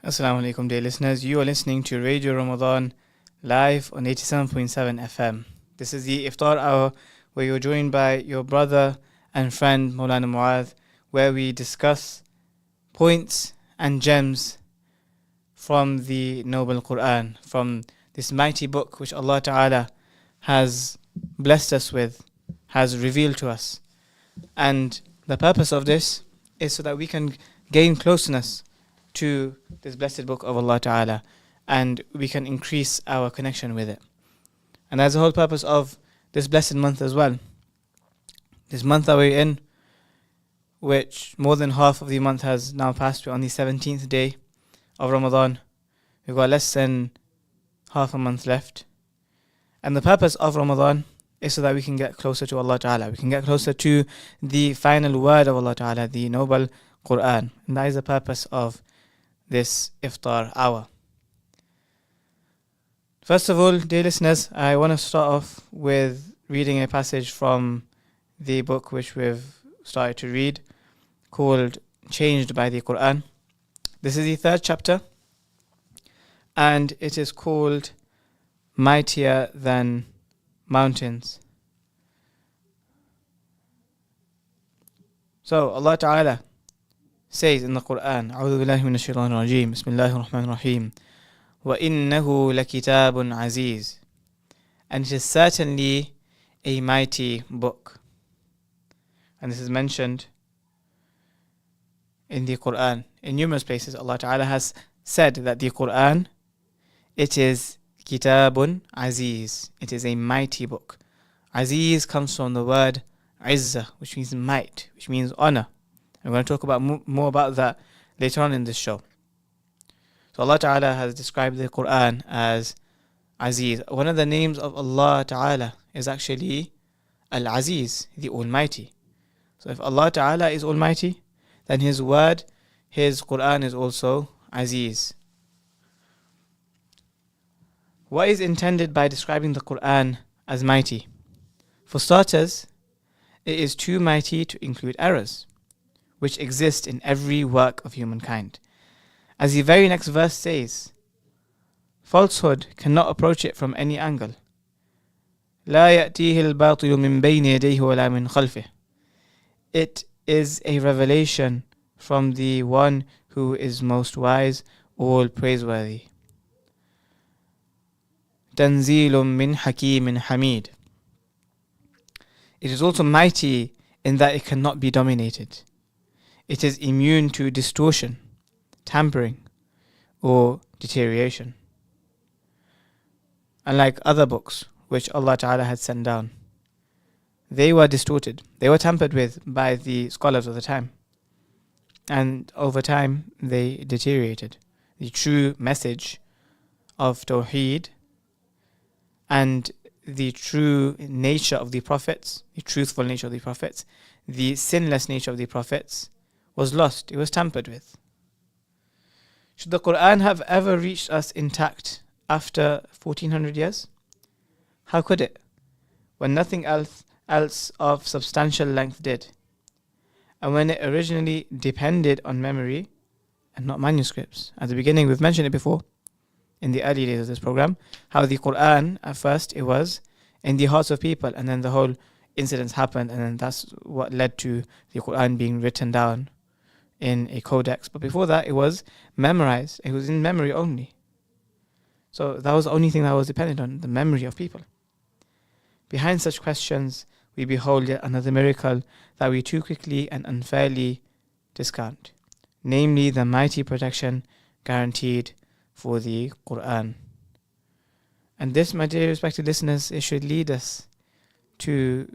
Assalamu alaikum, dear listeners. You are listening to Radio Ramadan live on 87.7 FM. This is the Iftar Hour where you're joined by your brother and friend Maulana Muad, where we discuss points and gems from the Noble Quran, from this mighty book which Allah Ta'ala has blessed us with, has revealed to us. And the purpose of this is so that we can gain closeness to this blessed book of Allah Ta'ala, and we can increase our connection with it. And that's the whole purpose of this blessed month as well. This month that we're in, which more than half of the month has now passed, we're on the 17th day of Ramadan. We've got less than half a month left. And the purpose of Ramadan is so that we can get closer to Allah Ta'ala. We can get closer to the final word of Allah Ta'ala, the Noble Quran. And that is the purpose of this Iftar hour. First of all, dear listeners, I want to start off with reading a passage from the book which we've started to read, called Changed by the Quran. This is the third chapter, and it is called Mightier Than Mountains. So Allah Ta'ala says in the Quran, أعوذ بالله من الشيطان الرجيم بسم الله الرحمن الرحيم وإنه لكتاب عزيز, and it is certainly a mighty book. And this is mentioned in the Quran in numerous places. Allah Ta'ala has said that the Quran, it is kitabun aziz, it is a mighty book. Aziz comes from the word izzah, which means might, which means honor. I'm going to talk about more about that later on in this show. So Allah Ta'ala has described the Quran as Aziz. One of the names of Allah Ta'ala is actually Al-Aziz, the Almighty. So if Allah Ta'ala is Almighty, then His word, His Quran is also Aziz. What is intended by describing the Quran as mighty? For starters, it is too mighty to include errors, which exist in every work of humankind. As the very next verse says, falsehood cannot approach it from any angle. لا يأتيه الباطل من بين يديه ولا من خلفه. It is a revelation from the one who is most wise, all praiseworthy. تنزيل من حكيم حميد. It is also mighty in that it cannot be dominated. It is immune to distortion, tampering, or deterioration. Unlike other books which Allah Ta'ala had sent down, they were distorted, they were tampered with by the scholars of the time, and over time they deteriorated. The true message of Tawheed and the true nature of the prophets, the truthful nature of the prophets, the sinless nature of the prophets, was lost, it was tampered with. Should the Quran have ever reached us intact after 1400 years? How could it, when nothing else of substantial length did, and when it originally depended on memory and not manuscripts? At the beginning, we've mentioned it before, in the early days of this program, how the Quran, at first, it was in the hearts of people, and then the whole incidents happened, and then that's what led to the Quran being written down in a codex. But before that, it was memorized. It was in memory only. So that was the only thing that was dependent on, the memory of people. Behind such questions, we behold yet another miracle that we too quickly and unfairly discount, namely the mighty protection guaranteed for the Quran. And this, my dear respected listeners, it should lead us to